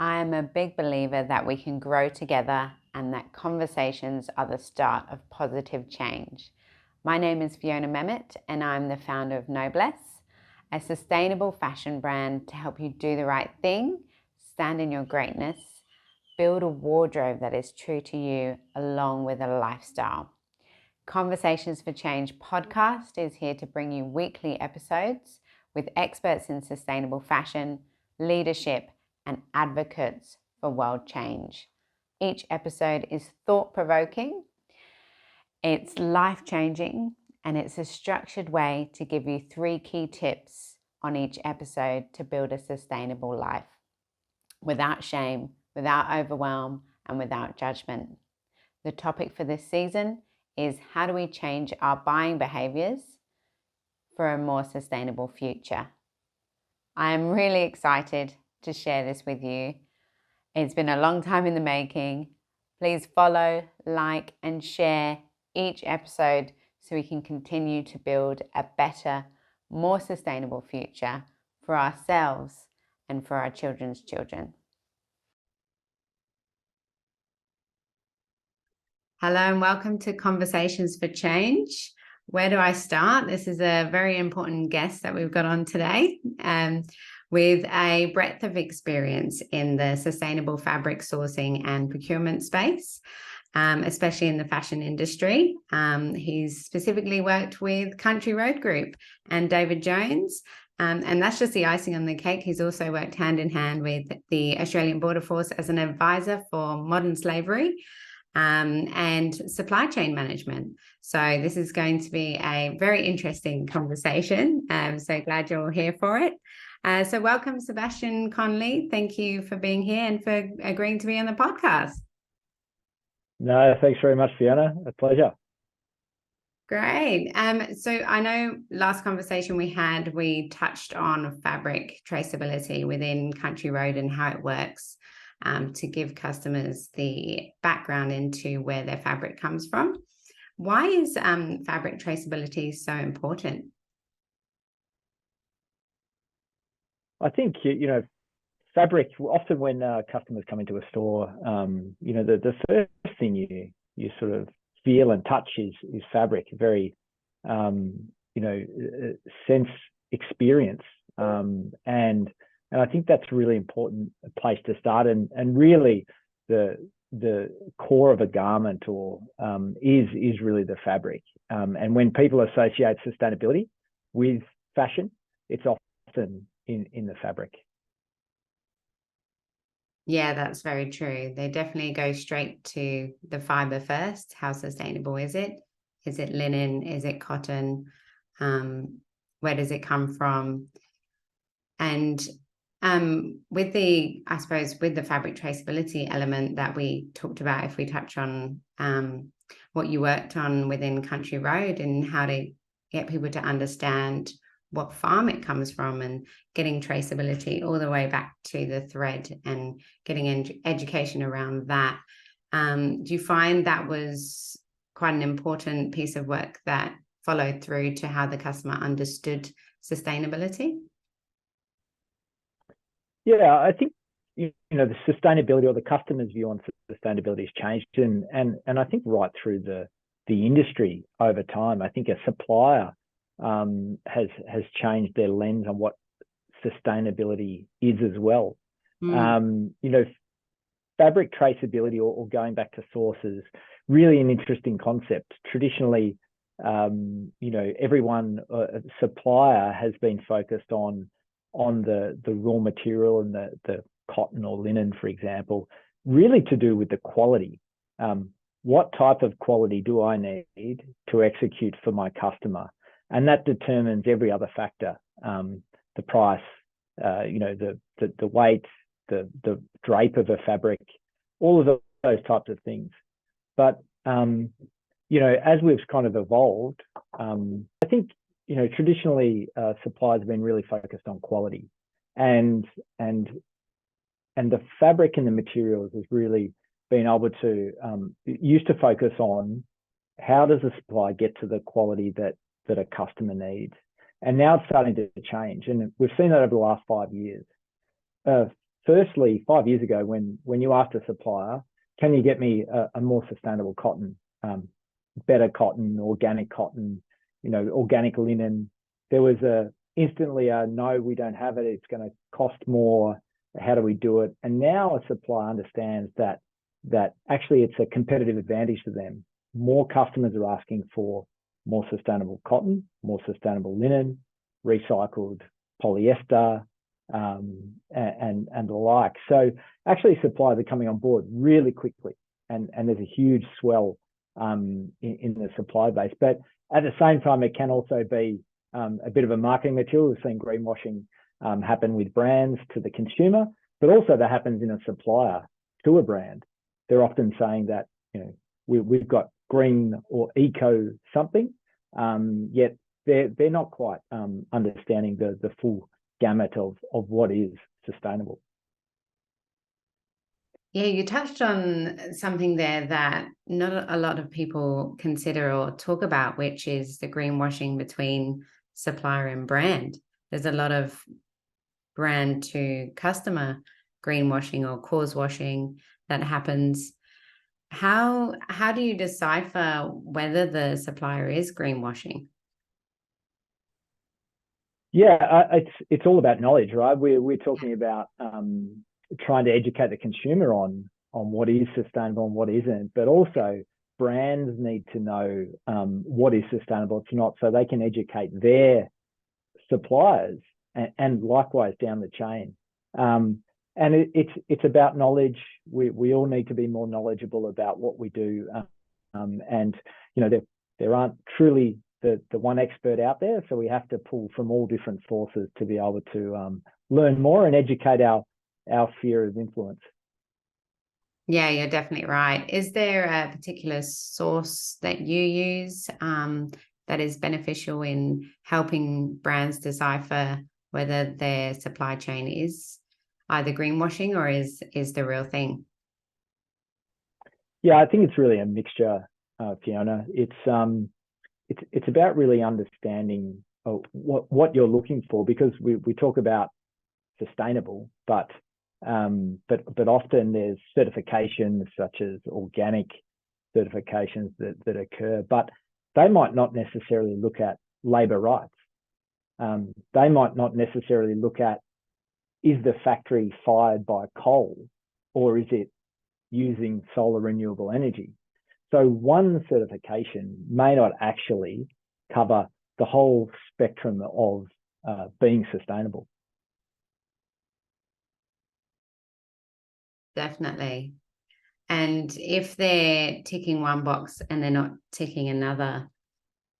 I am a big believer that we can grow together and that conversations are the start of positive change. My name is Fiona Mehmet and I'm the founder of Noblesse, a sustainable fashion brand to help you do the right thing, stand in your greatness, build a wardrobe that is true to you along with a lifestyle. Conversations for Change podcast is here to bring you weekly episodes with experts in sustainable fashion, leadership, and advocates for world change. Each episode is thought-provoking, it's life-changing, and it's a structured way to give you 3 key tips on each episode to build a sustainable life without shame, without overwhelm, and without judgment. The topic for this season is how do we change our buying behaviors for a more sustainable future? I am really excited to share this with you. It's been a long time in the making. Please follow, like, and share each episode so we can continue to build a better, more sustainable future for ourselves and for our children's children. Hello and welcome to Conversations for Change. Where do I start? This is a very important guest that we've got on today with a breadth of experience in the sustainable fabric sourcing and procurement space, especially in the fashion industry. He's specifically worked with Country Road Group and David Jones. And that's just the icing on the cake. He's also worked hand in hand with the Australian Border Force as an advisor for modern slavery and supply chain management. So this is going to be a very interesting conversation. So glad you're here for it. So welcome, Sebastian Conley. Thank you for being here and for agreeing to be on the podcast. No, thanks very much, Fiona. A pleasure. Great. So I know last conversation we had, we touched on fabric traceability within Country Road and how it works. To give customers the background into where their fabric comes from. Why is fabric traceability so important? I think, fabric, often when customers come into a store, the first thing you sort of feel and touch is fabric, very, sense experience. And I think that's a really important place to start. And really the core of a garment is really the fabric. And when people associate sustainability with fashion, it's often in the fabric. Yeah, that's very true. They definitely go straight to the fiber first. How sustainable is it? Is it linen? Is it cotton? Where does it come from? And with the fabric traceability element that we talked about, if we touch on what you worked on within Country Road and how to get people to understand what farm it comes from and getting traceability all the way back to the thread and getting education around that. Do you find that was quite an important piece of work that followed through to how the customer understood sustainability? Yeah, I think the sustainability or the customer's view on sustainability has changed, and I think right through the industry over time. I think a supplier has changed their lens on what sustainability is as well. Fabric traceability or going back to sources, really an interesting concept. Traditionally, everyone supplier has been focused on the raw material and the cotton or linen, for example, really to do with the quality. What type of quality do I need to execute for my customer? And that determines every other factor, the price, the weight, the drape of a fabric, all of those types of things. But, as we've kind of evolved, I think, traditionally suppliers have been really focused on quality, and the fabric and the materials has really been able to used to focus on how does a supplier get to the quality that a customer needs, and now it's starting to change, and we've seen that over the last 5 years. firstly, 5 years ago, when you asked a supplier, can you get me a more sustainable cotton, better cotton, organic cotton, organic linen, there was instantly a no, we don't have it. It's going to cost more. How do we do it? And now a supplier understands that actually it's a competitive advantage to them. More customers are asking for more sustainable cotton, more sustainable linen, recycled polyester, and the like. So actually suppliers are coming on board really quickly, and there's a huge swell in the supply base. But at the same time, it can also be a bit of a marketing material. We've seen greenwashing happen with brands to the consumer, but also that happens in a supplier to a brand. They're often saying that we've got green or eco something, yet they're not quite understanding the full gamut of what is sustainable. Yeah, you touched on something there that not a lot of people consider or talk about, which is the greenwashing between supplier and brand. There's a lot of brand to customer greenwashing or cause washing that happens. How do you decipher whether the supplier is greenwashing? Yeah, it's all about knowledge, right? We're talking about trying to educate the consumer on what is sustainable and what isn't, but also brands need to know what is sustainable, it's not, so they can educate their suppliers and likewise down the chain. And it's about knowledge. We all need to be more knowledgeable about what we do, and there aren't truly the one expert out there, so we have to pull from all different sources to be able to learn more and educate our sphere of influence. Yeah, you're definitely right. Is there a particular source that you use that is beneficial in helping brands decipher whether their supply chain is either greenwashing or is the real thing? Yeah, I think it's really a mixture, Fiona. It's about really understanding what you're looking for, because we talk about sustainable, but often there's certifications such as organic certifications that occur, but they might not necessarily look at labor rights. They might not necessarily look at, is the factory fired by coal or is it using solar renewable energy? So one certification may not actually cover the whole spectrum of being sustainable. Definitely. And if they're ticking one box and they're not ticking another,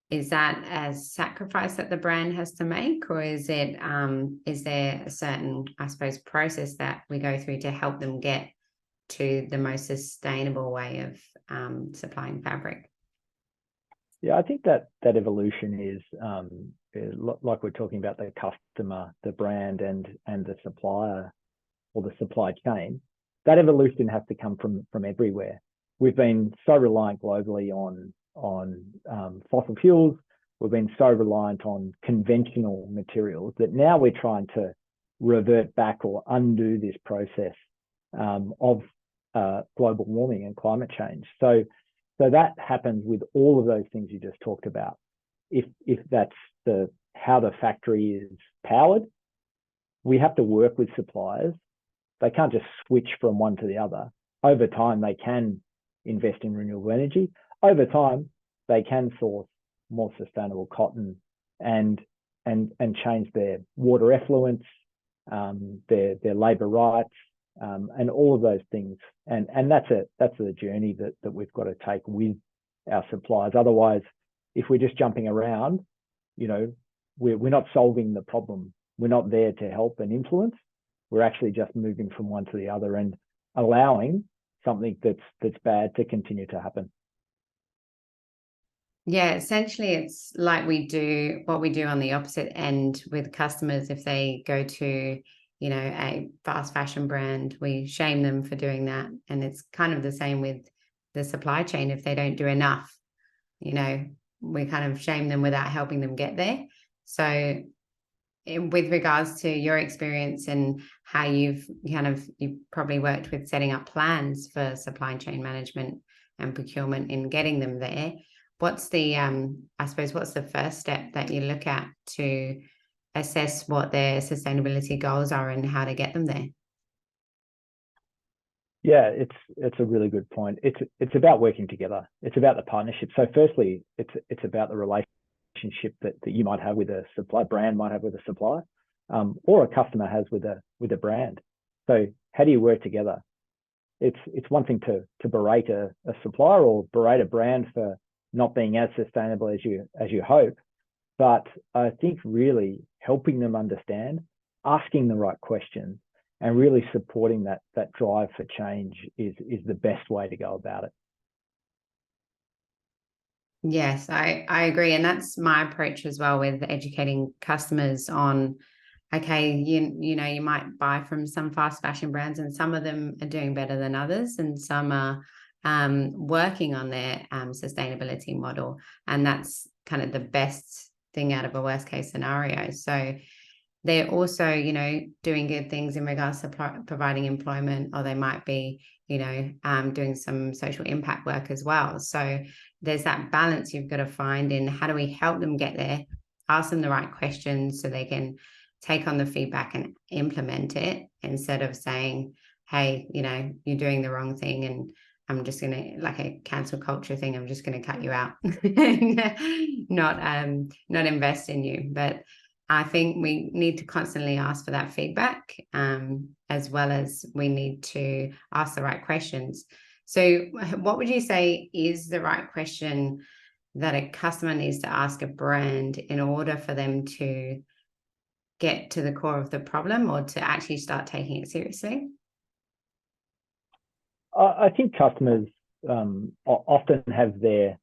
is that a sacrifice that the brand has to make, or is there a certain, I suppose, process that we go through to help them get to the most sustainable way of supplying fabric? Yeah, I think that evolution is like we're talking about the customer, the brand, and the supplier or the supply chain. That evolution has to come from everywhere. We've been so reliant globally on fossil fuels. We've been so reliant on conventional materials that now we're trying to revert back or undo this process of global warming and climate change. So that happens with all of those things you just talked about. If that's how the factory is powered, we have to work with suppliers. They can't just switch from one to the other. Over time, they can invest in renewable energy. Over time, they can source more sustainable cotton and change their water effluents, their labour rights, and all of those things. And that's a journey that we've got to take with our suppliers. Otherwise, if we're just jumping around, we're not solving the problem. We're not there to help and influence. We're actually just moving from one to the other and allowing something that's bad to continue to happen. Yeah, essentially it's like what we do on the opposite end with customers. If they go to, a fast fashion brand, we shame them for doing that. And it's kind of the same with the supply chain. If they don't do enough, we kind of shame them without helping them get there. So with regards to your experience and how you've probably worked with setting up plans for supply chain management and procurement in getting them there, what's the I suppose what's the first step that you look at to assess what their sustainability goals are and how to get them there? Yeah, it's a really good point. It's about working together. It's about the partnership. So firstly, it's about the relationship that you might have with a supplier, brand might have with a supplier, or a customer has with a brand. So how do you work together? It's one thing to berate a supplier or berate a brand for not being as sustainable as you hope, but I think really helping them understand, asking the right questions, and really supporting that drive for change is the best way to go about it. Yes, I agree. And that's my approach as well with educating customers on, okay, you know, you might buy from some fast fashion brands and some of them are doing better than others and some are working on their sustainability model. And that's kind of the best thing out of a worst case scenario. So they're also, you know, doing good things in regards to providing employment, or they might be, you know, doing some social impact work as well. So there's that balance you've got to find in how do we help them get there, ask them the right questions so they can take on the feedback and implement it, instead of saying, hey, you know, you're doing the wrong thing and I'm just going to, like a cancel culture thing, I'm just going to cut you out, not invest in you. But I think we need to constantly ask for that feedback, as well as we need to ask the right questions. So what would you say is the right question that a customer needs to ask a brand in order for them to get to the core of the problem or to actually start taking it seriously? I think customers often have their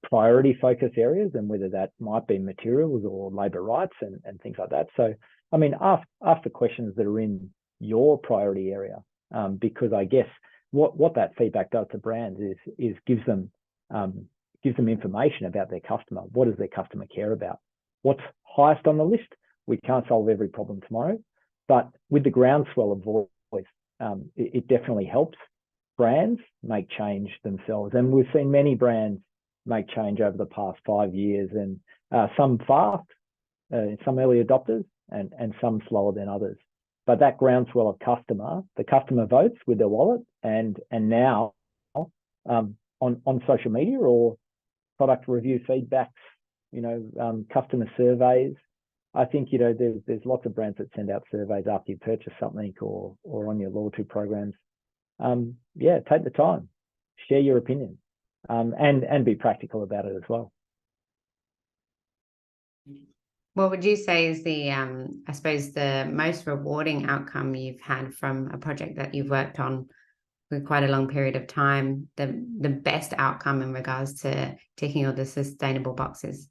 priority focus areas, and whether that might be materials or labour rights and things like that. So, I mean, ask the questions that are in your priority area, because I guess what that feedback does to brands is gives them information about their customer. What does their customer care about? What's highest on the list? We can't solve every problem tomorrow, but with the groundswell of voice, it definitely helps brands make change themselves. And we've seen many brands make change over the past 5 years, and some fast, some early adopters, and some slower than others. But that groundswell of the customer votes with their wallet, and now on social media or product review feedbacks, you know, customer surveys. I think, you know, there's lots of brands that send out surveys after you purchase something or on your loyalty programs. Yeah, take the time, share your opinion, and be practical about it as well. What would you say is the, I suppose, the most rewarding outcome you've had from a project that you've worked on for quite a long period of time, the best outcome in regards to ticking all the sustainable boxes?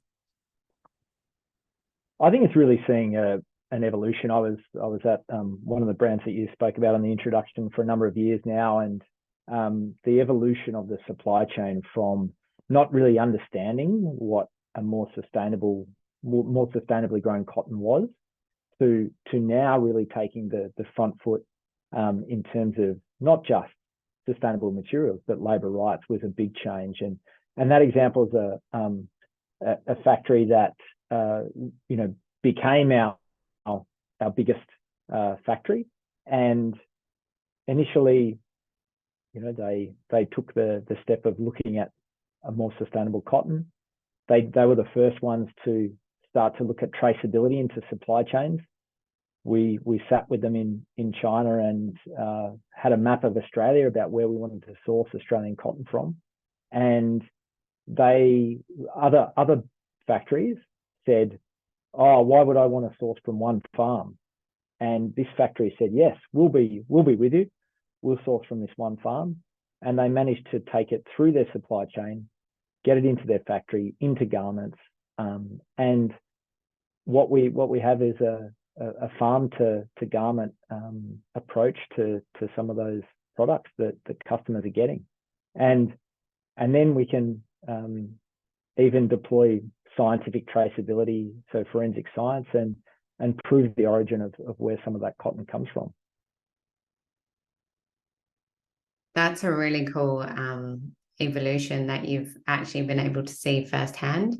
I think it's really seeing an evolution. I was at one of the brands that you spoke about in the introduction for a number of years now, and the evolution of the supply chain from not really understanding what a more sustainably grown cotton was to now really taking the front foot in terms of not just sustainable materials, but labour rights was a big change. And that example is a factory that you know, became our biggest factory. And initially, you know, they took the step of looking at a more sustainable cotton. They were the first ones to start to look at traceability into supply chains. We sat with them in China and had a map of Australia about where we wanted to source Australian cotton from. And other factories said, oh, why would I want to source from one farm? And this factory said, yes, we'll be with you. We'll source from this one farm. And they managed to take it through their supply chain, get it into their factory, into garments. And what we have is a farm to garment approach to some of those products that customers are getting. And then we can even deploy scientific traceability, so forensic science, and and prove the origin of where some of that cotton comes from. That's a really cool evolution that you've actually been able to see firsthand,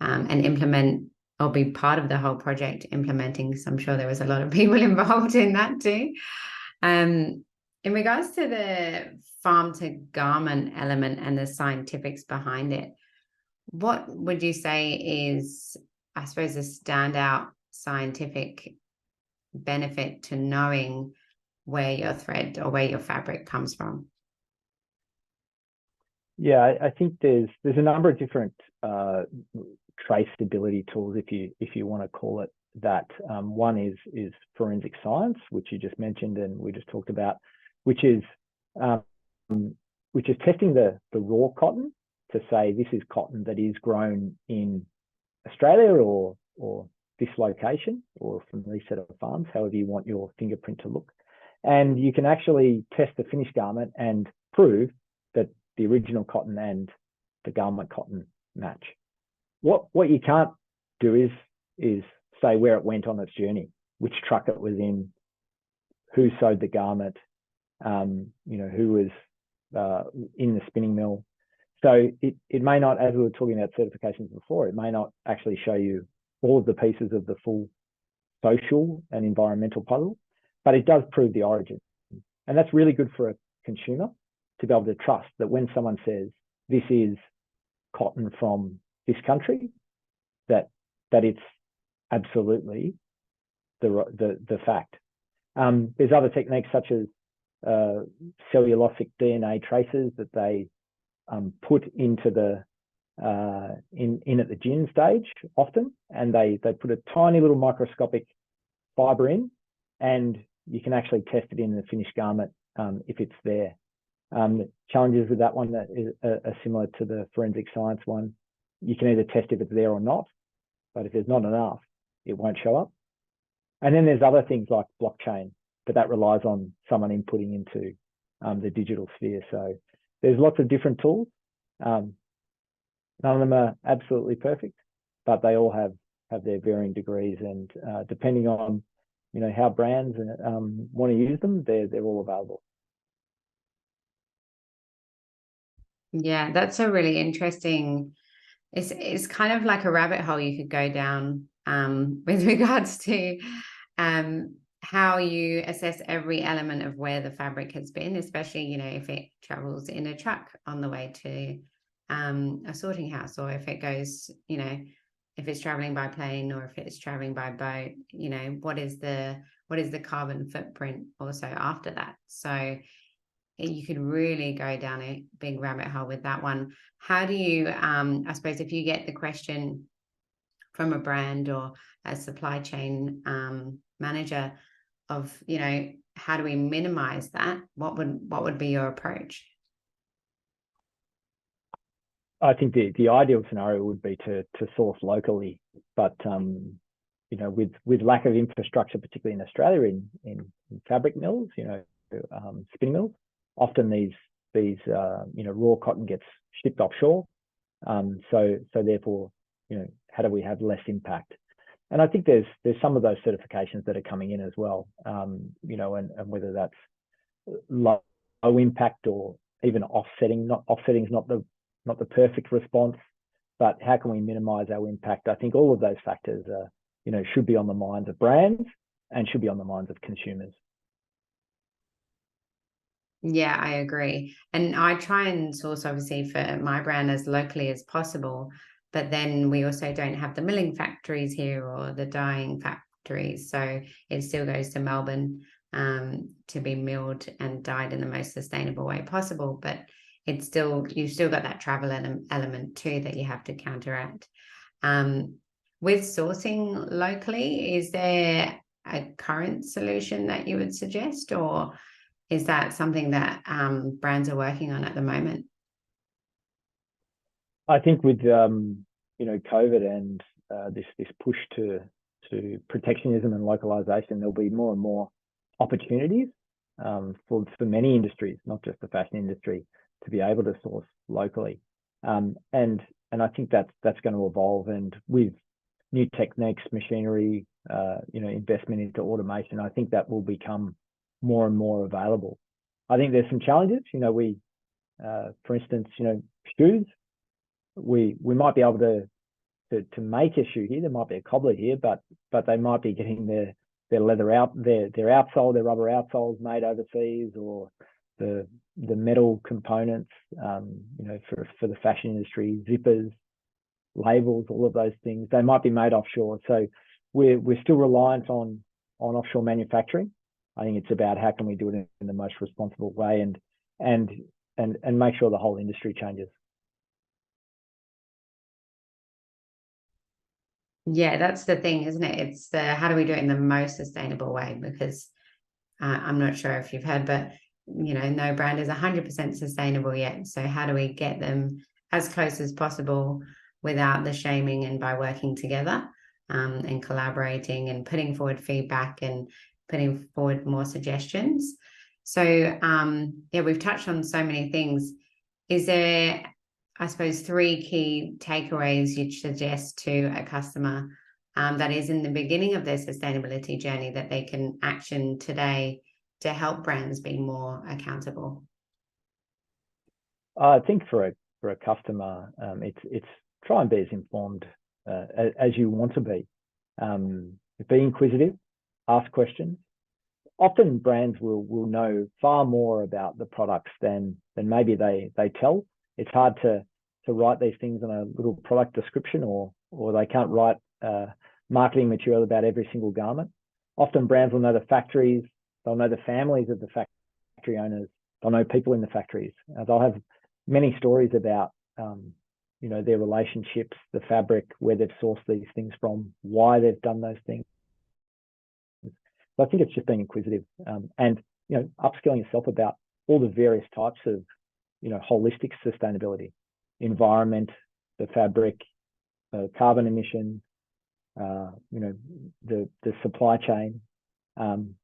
and implement or be part of the whole project implementing. So I'm sure there was a lot of people involved in that too. In regards to the farm to garment element and the scientifics behind it, what would you say is, I suppose, a standout scientific benefit to knowing where your thread or where your fabric comes from? Yeah, I think there's a number of different traceability tools, if you want to call it that. One is forensic science, which you just mentioned and we just talked about, which is testing the raw cotton to say this is cotton that is grown in Australia or this location or from these set of farms, however you want your fingerprint to look. And you can actually test the finished garment and prove that the original cotton and the garment cotton match. What you can't do is say where it went on its journey, which truck it was in, who sewed the garment, who was in the spinning mill. So it may not, as we were talking about certifications before, it may not actually show you all of the pieces of the full social and environmental puzzle, but it does prove the origin. And that's really good for a consumer to be able to trust that when someone says this is cotton from this country, that it's absolutely the fact. There's other techniques such as cellulosic DNA tracers that they put into the in at the gin stage often, and they put a tiny little microscopic fiber in, and you can actually test it in the finished garment if it's there. The challenges with that one that are similar to the forensic science one. You can either test if it's there or not, but if there's not enough, it won't show up. And then there's other things like blockchain, but that relies on someone inputting into the digital sphere. So there's lots of different tools. None of them are absolutely perfect, but they all have their varying degrees, and depending on how brands want to use them, they're all available. Yeah, that's a really interesting. It's kind of like a rabbit hole you could go down with regards to how you assess every element of where the fabric has been, especially if it travels in a truck on the way to a sorting house, or if it goes, if it's traveling by plane or if it's traveling by boat, what is the carbon footprint also after that? So you could really go down a big rabbit hole with that one. How do you, I suppose, if you get the question from a brand or a supply chain manager of, how do we minimize that? What would be your approach? I think the ideal scenario would be to source locally, but with lack of infrastructure, particularly in Australia, in fabric mills, spinning mills, often these raw cotton gets shipped offshore. So therefore, how do we have less impact? And I think there's some of those certifications that are coming in as well, and whether that's low impact or even offsetting. Offsetting is not the perfect response, but how can we minimize our impact? I think all of those factors should be on the minds of brands and should be on the minds of consumers. Yeah, I agree. And I try and source, obviously, for my brand as locally as possible. But then we also don't have the milling factories here or the dyeing factories. So it still goes to Melbourne to be milled and dyed in the most sustainable way possible. But you've still got that travel element too that you have to counteract. With sourcing locally, is there a current solution that you would suggest, or is that something that brands are working on at the moment? I think with COVID and this push to protectionism and localization, there'll be more and more opportunities for many industries, not just the fashion industry, to be able to source locally. And I think that's going to evolve. And with new techniques, machinery, investment into automation. I think that will become more and more available. I think there's some challenges. For instance, shoes. We might be able to make a shoe here. There might be a cobbler here, but they might be getting their leather out, their outsole, their rubber outsoles made overseas, or the metal components, for the fashion industry, zippers, labels, all of those things. They might be made offshore. So we're still reliant on offshore manufacturing. I think it's about how can we do it in the most responsible way and make sure the whole industry changes. Yeah, that's the thing, isn't it? It's how do we do it in the most sustainable way? Because I'm not sure if you've heard, but no brand is 100% sustainable yet. So how do we get them as close as possible without the shaming, and by working together and collaborating and putting forward feedback and putting forward more suggestions? So we've touched on so many things. Is there, I suppose, 3 key takeaways you'd suggest to a customer that is in the beginning of their sustainability journey that they can action today to help brands be more accountable? I think for a customer, it's try and be as informed as you want to be. Be inquisitive, ask questions. Often brands will know far more about the products than maybe they tell. It's hard to write these things in a little product description, or they can't write marketing material about every single garment. Often brands will know the factories, they'll know the families of the factory owners, they'll know people in the factories. They'll have many stories about their relationships, the fabric, where they've sourced these things from, why they've done those things. So I think it's just being inquisitive and upskilling yourself about all the various types of holistic sustainability, environment, the fabric, carbon emissions, the supply chain, and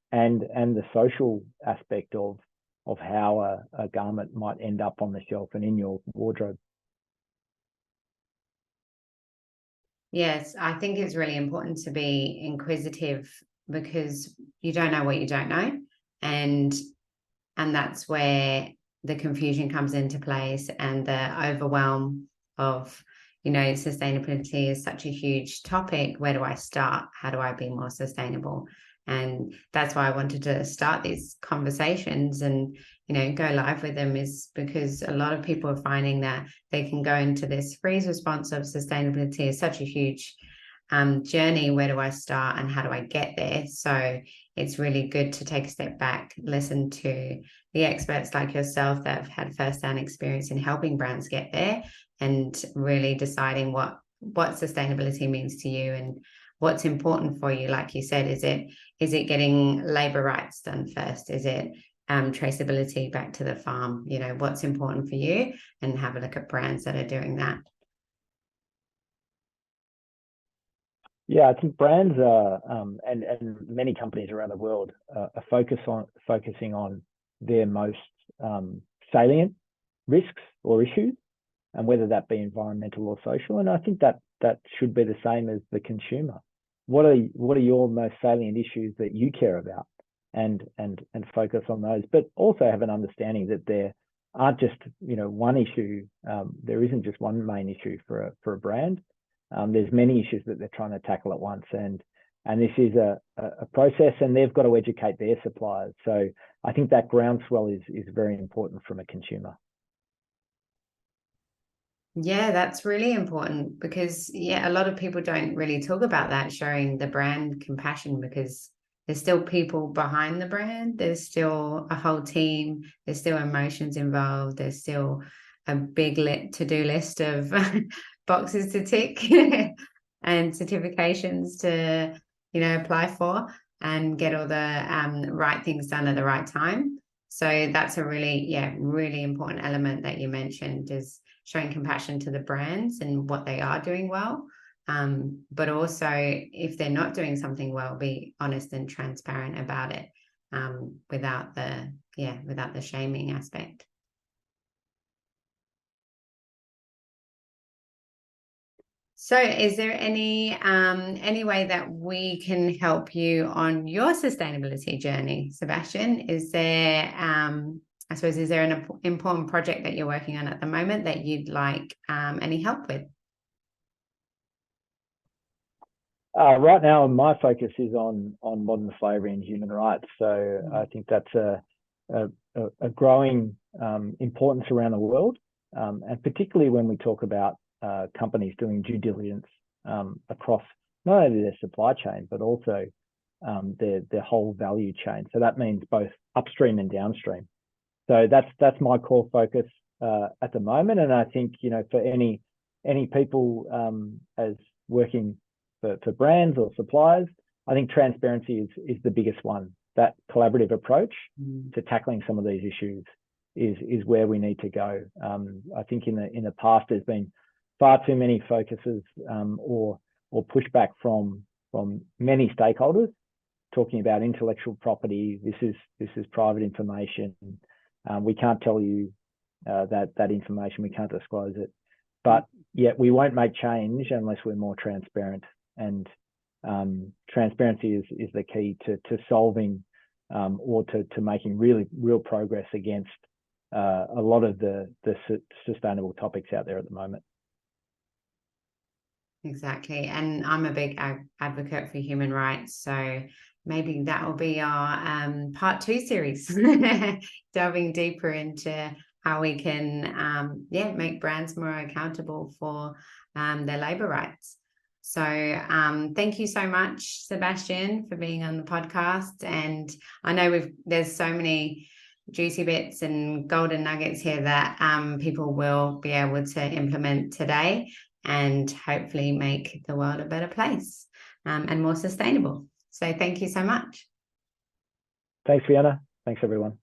the social aspect of how a garment might end up on the shelf and in your wardrobe. Yes, I think it's really important to be inquisitive, because you don't know what you don't know, and that's where the confusion comes into place, and the overwhelm of sustainability is such a huge topic. Where do I start? How do I be more sustainable? And that's why I wanted to start these conversations and go live with them, is because a lot of people are finding that they can go into this freeze response of sustainability is such a huge journey. Where do I start and how do I get there? So it's really good to take a step back, listen to the experts like yourself that have had first-hand experience in helping brands get there, and really deciding what sustainability means to you and what's important for you. Like you said, is it getting labor rights done first? Is it traceability back to the farm? What's important for you, and have a look at brands that are doing that. Yeah, I think brands are, and many companies around the world are focusing on their most salient risks or issues, and whether that be environmental or social. And I think that should be the same as the consumer. What are your most salient issues that you care about, and focus on those, but also have an understanding that there aren't just one issue. There isn't just one main issue for a brand. There's many issues that they're trying to tackle at once, and this is a process, and they've got to educate their suppliers. So I think that groundswell is very important from a consumer. Yeah, that's really important, because a lot of people don't really talk about that, showing the brand compassion, because there's still people behind the brand. There's still a whole team. There's still emotions involved. There's still a big to-do list of boxes to tick and certifications to, apply for, and get all the right things done at the right time. So that's a really important element that you mentioned, is showing compassion to the brands and what they are doing well. But also, if they're not doing something well, be honest and transparent about it, without the shaming aspect. So is there any way that we can help you on your sustainability journey, Sebastian? Is there I suppose, is there an important project that you're working on at the moment that you'd like any help with? Right now, my focus is on modern slavery and human rights. So I think that's a growing importance around the world, and particularly when we talk about companies doing due diligence across not only their supply chain but also their whole value chain. So that means both upstream and downstream. So that's my core focus at the moment, and I think for any people as working for brands or suppliers, I think transparency is the biggest one. That collaborative approach to tackling some of these issues is where we need to go. I think in the past there's been far too many focuses or pushback from many stakeholders talking about intellectual property. This is private information. We can't tell you that information. We can't disclose it. But yet we won't make change unless we're more transparent. And transparency is the key to solving or to making real progress against a lot of the sustainable topics out there at the moment. Exactly. And I'm a big advocate for human rights. So maybe that will be our part 2 series, delving deeper into how we can make brands more accountable for their labor rights. So thank you so much, Sebastian, for being on the podcast. And I know there's so many juicy bits and golden nuggets here that people will be able to implement today and hopefully make the world a better place and more sustainable. So thank you so much. Thanks, Fiona. Thanks, everyone.